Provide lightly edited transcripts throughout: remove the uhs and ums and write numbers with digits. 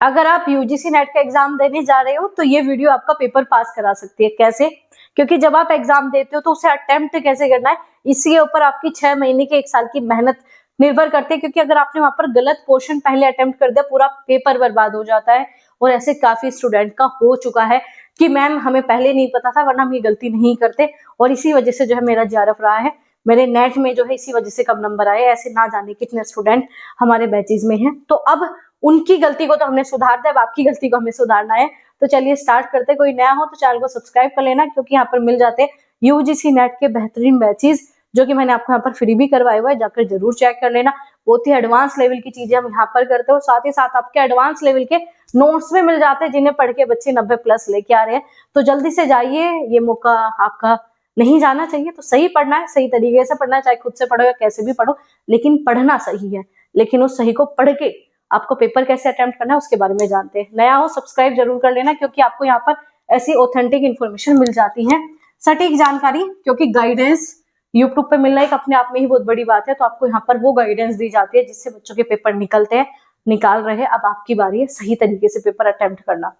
अगर आप UGC net का एग्जाम देने जा रहे हो तो ये वीडियो आपका पेपर पास करा सकती है। कैसे? क्योंकि जब आप एग्जाम देते हो तो उसे अटेम्प्ट कैसे करना है, इसके ऊपर आपकी 6 महीने के 1 साल की मेहनत निर्भर करती है। क्योंकि अगर आपने वहां पर गलत क्वेश्चन पहले अटेम्प्ट कर दिया, पूरा पेपर बर्बाद हो जाता है। और ऐसे काफी स्टूडेंट का हो चुका है कि मैम हमें पहले नहीं पता था, वरना हम ये गलती नहीं करते, और इसी वजह से जो है मेरा जेआरएफ रहा है, मेरे नेट में जो है इसी वजह से कम नंबर आए। ऐसे ना जाने कितने स्टूडेंट हमारे बैचेज में हैं। तो अब उनकी गलती को तो हमने सुधार दिया, अब आपकी गलती को हमें सुधारना है। तो चलिए स्टार्ट करते। कोई नया हो तो चैनल को सब्सक्राइब कर लेना, क्योंकि यहाँ पर मिल जाते हैं यूजीसी नेट के बेहतरीन बैचेस, जो कि मैंने आपको यहाँ पर फ्री भी करवाए हुए हैं, जाकर जरूर चेक कर लेना। बहुत ही एडवांस लेवल की चीजें हम यहाँ पर करते हैं, और साथ ही साथ आपके एडवांस लेवल के नोट्स भी मिल जाते हैं, जिन्हें पढ़ के बच्चे 90+ लेके आ रहे हैं। तो जल्दी से जाइए, ये मौका आपका नहीं जाना चाहिए। तो सही पढ़ना है, सही तरीके से पढ़ना है, चाहे खुद से पढ़ो या कैसे भी पढ़ो, लेकिन पढ़ना सही है। लेकिन उस सही को पढ़ के आपको पेपर कैसे अटेम्प्ट करना है उसके बारे में जानते हैं। नया हो सब्सक्राइब जरूर कर लेना, क्योंकि आपको यहाँ पर ऐसी ऑथेंटिक इन्फॉर्मेशन मिल जाती है, सटीक जानकारी। क्योंकि गाइडेंस यूट्यूब पे मिलना एक अपने आप में ही बहुत बड़ी बात है। तो आपको यहाँ पर वो गाइडेंस दी जाती है जिससे बच्चों के पेपर निकलते हैं, निकाल रहे हैं। अब आपकी बारी है सही तरीके से पेपर अटेम्प्ट करना।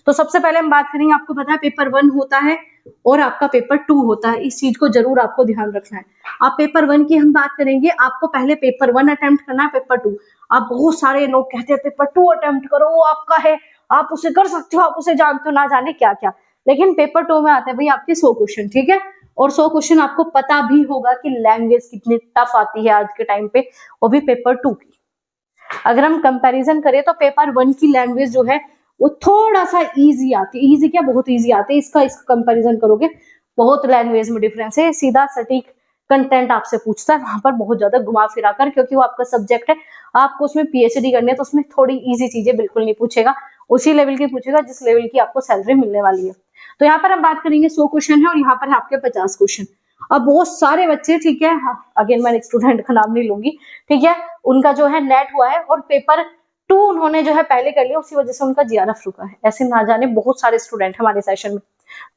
तो सबसे पहले हम बात करेंगे, आपको पता है पेपर 1 होता है और आपका पेपर 2 होता है। इस चीज को जरूर आपको ध्यान रखना है। आप पेपर 1 की हम बात करेंगे, आपको पहले पेपर 1 अटेम्प्ट करना है, पेपर 2। आप बहुत सारे लोग कहते हैं पेपर 2 अटेम्प्ट करो, वो आपका है, आप उसे कर सकते हो, आप उसे जानते हो, ना जाने क्या क्या। लेकिन पेपर 2 में आते हैं भाई आपके 100 क्वेश्चन, ठीक है। और 100 क्वेश्चन आपको पता भी होगा कि लैंग्वेज कितनी टफ आती है आज के टाइम पे, वो भी पेपर 2 की। अगर हम कंपैरिजन करें तो पेपर 1 की लैंग्वेज जो है वो थोड़ा सा इजी आती है। इजी क्या, बहुत इजी आती है। इसका कंपैरिजन करोगे, बहुत लैंग्वेज में डिफरेंस है। सीधा सटीक कंटेंट आपसे पूछता है वहां पर, बहुत ज्यादा घुमा फिरा कर, क्योंकि वो आपका सब्जेक्ट है, आपको उसमें पीएचडी करनी है। तो उसमें थोड़ी इजी चीजें बिल्कुल नहीं पूछेगा, उसी लेवल की पूछेगा जिस लेवल की आपको सैलरी मिलने वाली है। तो यहाँ पर हम बात करेंगे 100 क्वेश्चन है, और यहाँ पर है आपके 50 क्वेश्चन। अब बहुत सारे बच्चे, ठीक है, अगेन मैं एक स्टूडेंट का नाम नहीं लूंगी, ठीक है, उनका जो है नेट हुआ है और पेपर 2 उन्होंने जो है पहले कर लिया, उसी वजह से उनका जीआरएफ रुका है। ऐसे ना जाने बहुत सारे स्टूडेंट हमारे सेशन में।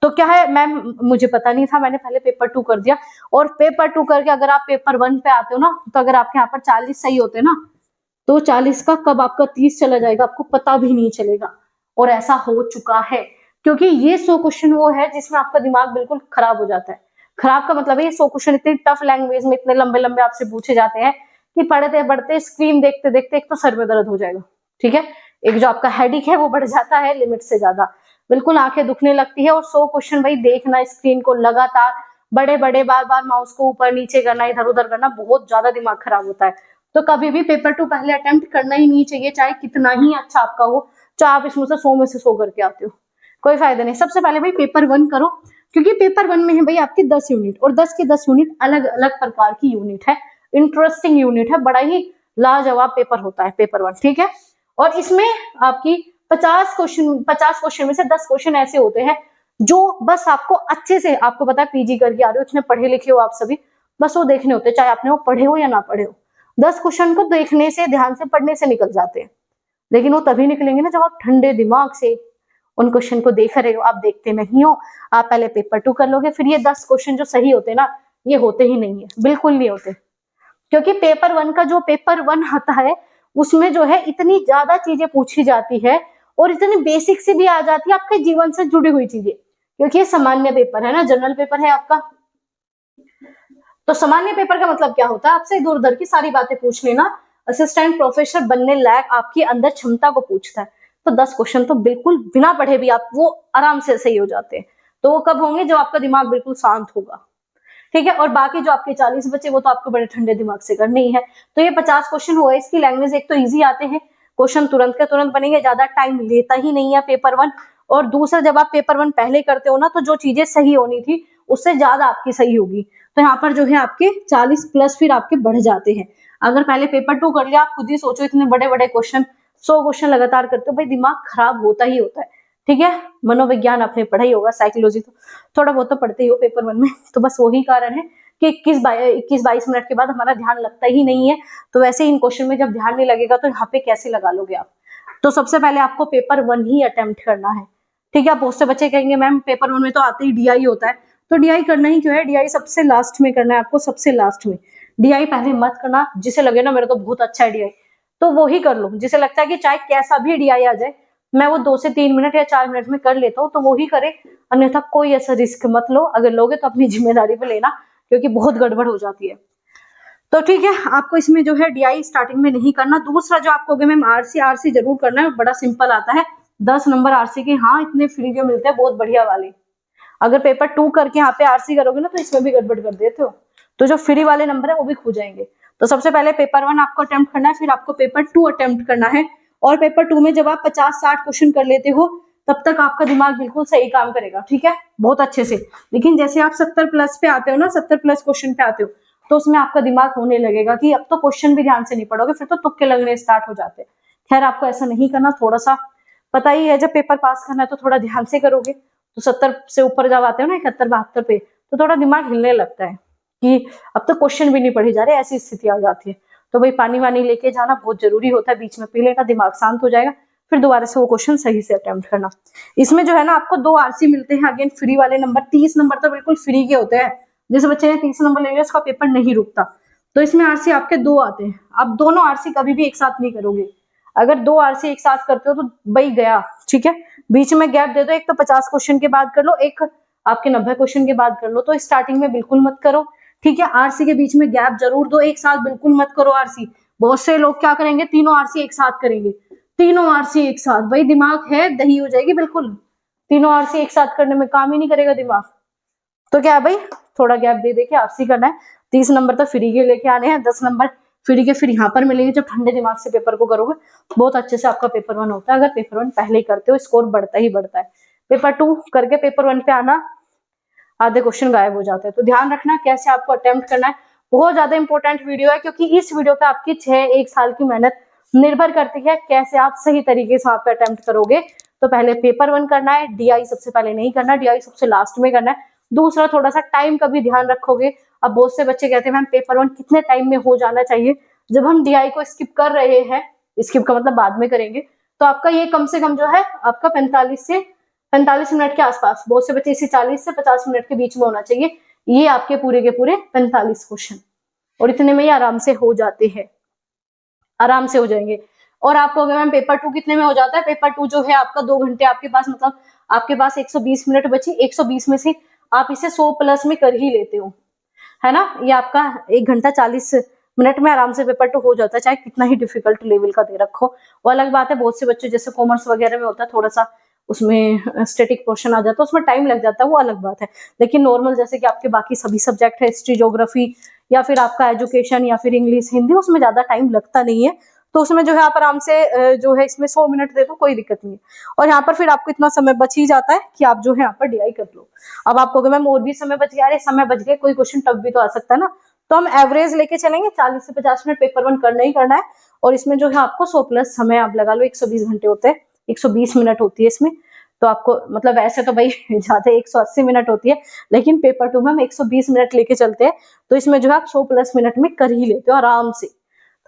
तो क्या है मैम, मुझे पता नहीं था, मैंने पहले पेपर 2 कर दिया। और पेपर 2 करके अगर आप पेपर 1 पे आते हो ना, तो अगर आपके यहाँ पर 40 सही होते ना, तो 40 का कब आपका 30 चला जाएगा आपको पता भी नहीं चलेगा। और ऐसा हो चुका है, क्योंकि ये 100 क्वेश्चन वो है जिसमें आपका दिमाग बिल्कुल खराब हो जाता है। खराब का मतलब है ये 100 क्वेश्चन इतनी टफ लैंग्वेज में इतने लंबे लंबे आपसे पूछे जाते हैं कि पढ़ते पढ़ते स्क्रीन देखते देखते एक तो सर में दर्द हो जाएगा, ठीक है, एक जो आपका हेडेक है वो बढ़ जाता है लिमिट से ज्यादा, बिल्कुल आंखें दुखने लगती है। और 100 क्वेश्चन भाई देखना स्क्रीन को लगातार, बड़े बड़े बार बार माउस को ऊपर नीचे करना, इधर उधर करना, बहुत ज्यादा दिमाग खराब होता है। तो कभी भी पेपर 2 पहले अटेम्प्ट करना ही नहीं चाहिए, चाहे कितना ही अच्छा आपका हो, चाहे आप इसमें से 100 में से 100 करके आते हो, कोई फायदा नहीं। सबसे पहले भाई पेपर 1 करो, क्योंकि पेपर 1 में है भाई आपके 10 यूनिट, और 10 के 10 यूनिट अलग अलग प्रकार की यूनिट है, इंटरेस्टिंग यूनिट है, बड़ा ही लाजवाब पेपर होता है पेपर 1, ठीक है। और इसमें आपकी 50 क्वेश्चन में से 10 क्वेश्चन ऐसे होते हैं जो बस आपको अच्छे से, आपको पता है पीजी करके आ रहे हो, इतने पढ़े लिखे हो आप सभी, बस वो देखने होते हैं, चाहे आपने वो पढ़े हो या ना पढ़े हो। 10 क्वेश्चन को देखने से, ध्यान से पढ़ने से निकल जाते हैं, लेकिन वो तभी निकलेंगे ना जब आप ठंडे दिमाग से उन क्वेश्चन को देख रहे हो। आप देखते नहीं हो, आप पहले पेपर 2 कर लोगे, फिर ये 10 क्वेश्चन जो सही होते हैं ना, ये होते ही नहीं है, बिल्कुल नहीं होते। क्योंकि पेपर 1 का जो पेपर 1 आता है उसमें जो है इतनी ज्यादा चीजें पूछी जाती है, और इतनी बेसिक से भी आ जाती है आपके जीवन से जुड़ी हुई चीजें, क्योंकि ये सामान्य पेपर है ना, जनरल पेपर है आपका। तो सामान्य पेपर का मतलब क्या होता है, आपसे इधर उधर की सारी बातें पूछ लेना, असिस्टेंट प्रोफेसर बनने लायक आपकी अंदर क्षमता को पूछता है। तो 10 क्वेश्चन तो बिल्कुल बिना पढ़े भी आप वो आराम से सही हो जाते हैं। तो वो कब होंगे, जब आपका दिमाग बिल्कुल शांत होगा, ठीक है। और बाकी जो आपके 40 बचे वो तो आपको बड़े ठंडे दिमाग से करने ही है। तो ये 50 क्वेश्चन हुआ, इसकी लैंग्वेज एक तो इजी आते हैं, क्वेश्चन तुरंत के तुरंत बनेंगे, ज्यादा टाइम लेता ही नहीं है पेपर 1। और दूसरा, जब आप पेपर 1 पहले करते हो ना, तो जो चीजें सही होनी थी उससे ज्यादा आपकी सही होगी। तो यहाँ पर जो है आपके 40+ फिर आपके बढ़ जाते हैं। अगर पहले पेपर 2 कर लिया, आप खुद ही सोचो इतने बड़े बड़े क्वेश्चन, 100 क्वेश्चन लगातार करते हो, भाई दिमाग खराब होता ही होता है, ठीक है। मनोविज्ञान आपने पढ़ा ही होगा, साइकोलॉजी तो थोड़ा बहुत तो पढ़ते ही हो पेपर 1 में। तो बस वही कारण है कि 21-22 मिनट के बाद हमारा ध्यान लगता ही नहीं है। तो वैसे इन क्वेश्चन में जब ध्यान नहीं लगेगा तो यहाँ पे कैसे लगा लोगे आप। तो सबसे पहले आपको पेपर 1 ही अटेम्प्ट करना है, ठीक है। बहुत से बच्चे कहेंगे मैम पेपर 1 में तो आते ही डीआई होता है, तो डीआई करना ही क्यों है, डीआई सबसे लास्ट में करना है आपको, सबसे लास्ट में। डीआई पहले मत करना, जिसे लगे ना मेरा तो बहुत अच्छा है डीआई, तो वो ही कर लो। जिसे लगता है कि चाहे कैसा भी DI आ जाए मैं वो 2 से 3 मिनट या 4 मिनट में कर लेता हूँ, तो वो ही करे, अन्यथा कोई ऐसा रिस्क मत लो। अगर लोगे तो अपनी जिम्मेदारी पे लेना, क्योंकि बहुत गड़बड़ हो जाती है। तो ठीक है, आपको इसमें जो है DI स्टार्टिंग में नहीं करना। दूसरा जो आपको मैम आरसी जरूर करना है, बड़ा सिंपल आता है 10 नंबर आरसी के। हाँ, इतने फ्री के मिलते हैं, बहुत बढ़िया वाले। अगर पेपर 2 करके यहाँ पे आरसी करोगे ना तो इसमें भी गड़बड़ कर देते हो, तो जो फ्री वाले नंबर है वो भी खो जाएंगे। तो सबसे पहले पेपर 1 आपको अटेम्प्ट करना है, फिर आपको पेपर 2 अटेम्प्ट करना है। और पेपर 2 में जब आप 50-60 क्वेश्चन कर लेते हो तब तक आपका दिमाग बिल्कुल सही काम करेगा, ठीक है, बहुत अच्छे से। लेकिन जैसे आप 70 प्लस पे आते हो ना, 70 प्लस क्वेश्चन पे आते हो, तो उसमें आपका दिमाग होने लगेगा कि अब तो क्वेश्चन भी ध्यान से नहीं पढ़ोगे, फिर तो तुक्के लगने स्टार्ट हो जाते हैं। खैर, आपको ऐसा नहीं करना, थोड़ा सा पता ही है जब पेपर पास करना है तो थोड़ा ध्यान से करोगे। तो 70 से ऊपर जब आते हो ना 71-72 पे, तो थोड़ा दिमाग हिलने लगता है कि अब तो क्वेश्चन भी नहीं पढ़े जा रहे, ऐसी स्थिति आ जाती है। तो भाई पानी वानी लेके जाना बहुत जरूरी होता है, बीच में पी लेना, दिमाग शांत हो जाएगा, फिर दोबारा से वो क्वेश्चन सही से अटेम्प्ट करना। इसमें जो है ना आपको 2 आरसी मिलते हैं, अगेन फ्री वाले नंबर। 30 नंबर तो बिल्कुल फ्री के होते हैं, जिस बच्चे ने 30 नंबर ले लिया उसका पेपर नहीं रुकता। तो इसमें आरसी आपके 2 आते हैं। आप दोनों आरसी कभी भी एक साथ नहीं करोगे। अगर 2 आरसी एक साथ करते हो तो भाई गया, ठीक है। बीच में गैप दे दो, एक तो 50 क्वेश्चन के बाद कर लो, एक आपके 90 क्वेश्चन के बाद कर लो। तो स्टार्टिंग में बिल्कुल मत करो, ठीक है। आरसी के बीच में गैप जरूर दो, एक साथ बिल्कुल मत करो आरसी। बहुत से लोग क्या करेंगे, तीनों आरसी एक साथ करेंगे। तीनों आरसी एक साथ, भाई दिमाग है दही हो जाएगी बिल्कुल। तीनों आरसी एक साथ करने में काम ही नहीं करेगा दिमाग। तो क्या है भाई, थोड़ा गैप दे दे के आरसी करना है। 30 नंबर तो फ्री के लेके आने हैं, 10 नंबर फ्री के फिर यहाँ पर मिलेंगे। जब ठंडे दिमाग से पेपर को करोगे बहुत अच्छे से आपका पेपर 1 होता है। अगर पेपर 1 पहले ही करते हो स्कोर बढ़ता ही बढ़ता है। पेपर 2 करके पेपर 1 पे आना, आधे क्वेश्चन गायब हो जाते हैं। तो ध्यान रखना कैसे आपको अटेम्प्ट करना है। बहुत ज्यादा इंपॉर्टेंट वीडियो है, क्योंकि इस वीडियो पे आपकी 1 साल की मेहनत निर्भर करती है कैसे आप सही तरीके से वहां पे अटेम्प्ट करोगे। तो पहले पेपर 1 करना है, DI सबसे पहले नहीं करना, DI सबसे लास्ट में करना है। दूसरा, थोड़ा सा टाइम का भी ध्यान रखोगे। अब बहुत से बच्चे कहते हैं मैम पेपर 1 कितने टाइम में हो जाना चाहिए। जब हम DI को स्किप कर रहे हैं, स्किप का मतलब बाद में करेंगे, तो आपका ये कम से कम जो है आपका 45 मिनट के आसपास, बहुत से बच्चे इसे 40 से 50 मिनट के बीच में होना चाहिए। ये आपके पूरे के पूरे 45 क्वेश्चन, और इतने में ही आराम से हो जाते हैं, आराम से हो जाएंगे। और आपको अगर मैम पेपर 2 कितने में हो जाता है, पेपर 2 जो है आपका 2 घंटे आपके पास, मतलब आपके पास 120 मिनट बची। 120 में से आप इसे 100 प्लस में कर ही लेते हो, है ना। ये आपका 1 घंटा 40 मिनट में आराम से पेपर 2 हो जाता है, चाहे कितना ही डिफिकल्ट लेवल का दे रखो। वो अलग बात है, बहुत से बच्चे जैसे कॉमर्स वगैरह में होता है थोड़ा सा उसमें स्टैटिक पोर्शन आ जाता है, उसमें टाइम लग जाता है, वो अलग बात है। लेकिन नॉर्मल जैसे कि आपके बाकी सभी सब्जेक्ट है, हिस्ट्री, ज्योग्राफी या फिर आपका एजुकेशन या फिर इंग्लिश, हिंदी, उसमें ज्यादा टाइम लगता नहीं है। तो उसमें जो है आप आराम से जो है इसमें 100 मिनट दे दो, कोई दिक्कत नहीं है। और यहाँ पर फिर आपको इतना समय बच ही जाता है कि आप जो है यहाँ पर DI कर लो। अब आप कहोगे मैम और भी समय बच गया, अरे समय बच गया, कोई क्वेश्चन टफ भी तो आ सकता है ना। तो हम एवरेज लेके चलेंगे, 40 से 50 मिनट पेपर 1 करना ही करना है। और इसमें जो है आपको 100 प्लस समय आप लगा लो, 120 घंटे होते हैं, 120 मिनट होती है इसमें। तो आपको मतलब ऐसे तो भाई ज्यादा 180 मिनट होती है, लेकिन पेपर 2 में हम 120 मिनट लेके चलते हैं। तो इसमें जो है आप 100 प्लस मिनट में कर ही लेते हो आराम से।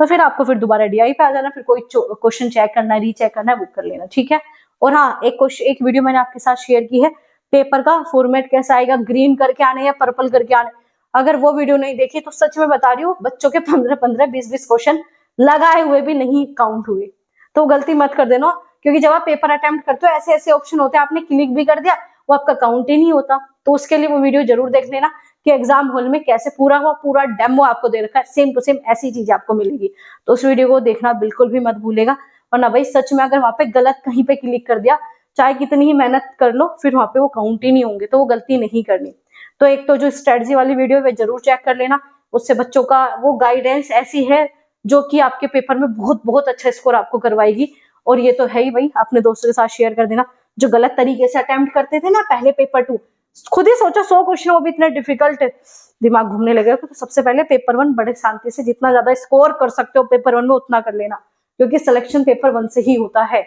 तो फिर आपको फिर दोबारा DI पे आ जाना, फिर कोई क्वेश्चन चेक करना है, रीचेक करना है, वो कर लेना, ठीक है। और हाँ, एक वीडियो मैंने आपके साथ शेयर की है, पेपर का फॉर्मेट कैसा आएगा, ग्रीन करके आने या पर्पल करके आने। अगर वो वीडियो नहीं देखी तो सच में बता रही हूँ, बच्चों के 15-15, 20-20 क्वेश्चन लगाए हुए भी नहीं काउंट हुए। तो गलती मत कर देना, क्योंकि जब आप पेपर अटेम्प्ट करते हो ऐसे ऐसे ऑप्शन होते हैं, आपने क्लिक भी कर दिया वो आपका काउंट ही नहीं होता। तो उसके लिए वो वीडियो जरूर देख लेना कि एग्जाम हॉल में कैसे पूरा डेमो आपको दे रखा है, सेम टू सेम ऐसी चीजें आपको मिलेगी। तो उस वीडियो को देखना बिल्कुल भी मत भूलेगा। वरना भाई सच में अगर वहां पे गलत कहीं पे क्लिक कर दिया, चाहे कितनी ही मेहनत कर लो, फिर वहां पे वो काउंट ही नहीं होंगे। तो वो गलती नहीं करनी। तो एक तो जो स्ट्रेटजी वाली वीडियो है जरूर चेक कर लेना, उससे बच्चों का वो गाइडेंस ऐसी है जो कि आपके पेपर में बहुत बहुत अच्छा स्कोर आपको करवाएगी। और ये तो है ही भाई, अपने दोस्तों के साथ शेयर कर देना जो गलत तरीके से अटेम्प्ट करते थे ना पहले पेपर 2। खुद ही सोचो 100 क्वेश्चन वो भी इतने डिफिकल्ट, दिमाग घूमने लगेगा। तो सबसे पहले पेपर 1 बड़े शांति से जितना ज्यादा स्कोर कर सकते हो पेपर 1 में उतना कर लेना, क्योंकि सिलेक्शन पेपर 1 से ही होता है।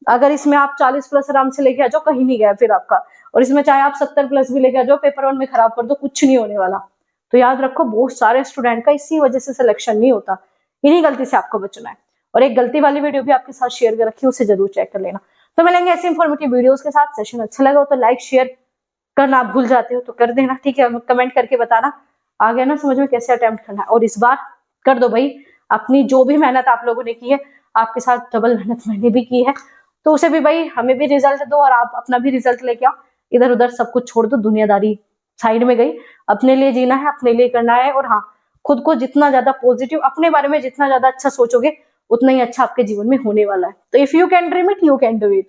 अगर इसमें आप 40 प्लस आराम से लेके आ जाओ, कहीं नहीं गया फिर आपका। और इसमें चाहे आप 70 प्लस भी लेके आ जाओ, पेपर 1 में खराब कर दो, कुछ नहीं होने वाला। तो याद रखो, बहुत सारे स्टूडेंट का इसी वजह से सिलेक्शन नहीं होता, इन्हीं गलती से आपको बचना है। और एक गलती वाली वीडियो भी आपके साथ शेयर कर रखी है, उसे जरूर चेक कर लेना। तो मिलेंगे ऐसे इंफॉर्मेटिव वीडियोस के साथ। सेशन अच्छा लगा हो तो लाइक शेयर करना आप भूल जाते हो तो कर देना, ठीक है। कमेंट करके बताना आ गया ना समझ में कैसे अटेम्प्ट करना है। और इस बार कर दो भाई, अपनी जो भी मेहनत आप लोगों ने की है, आपके साथ डबल मेहनत मैंने भी की है, तो उसे भी भाई हमें भी रिजल्ट दो और आप अपना भी रिजल्ट लेके आओ। इधर उधर सब कुछ छोड़ दो, दुनियादारी साइड में गई, अपने लिए जीना है, अपने लिए करना है। और हाँ, खुद को जितना ज्यादा पॉजिटिव, अपने बारे में जितना ज्यादा अच्छा सोचोगे, उतना ही अच्छा आपके जीवन में होने वाला है। तो if you can dream it, you can do it.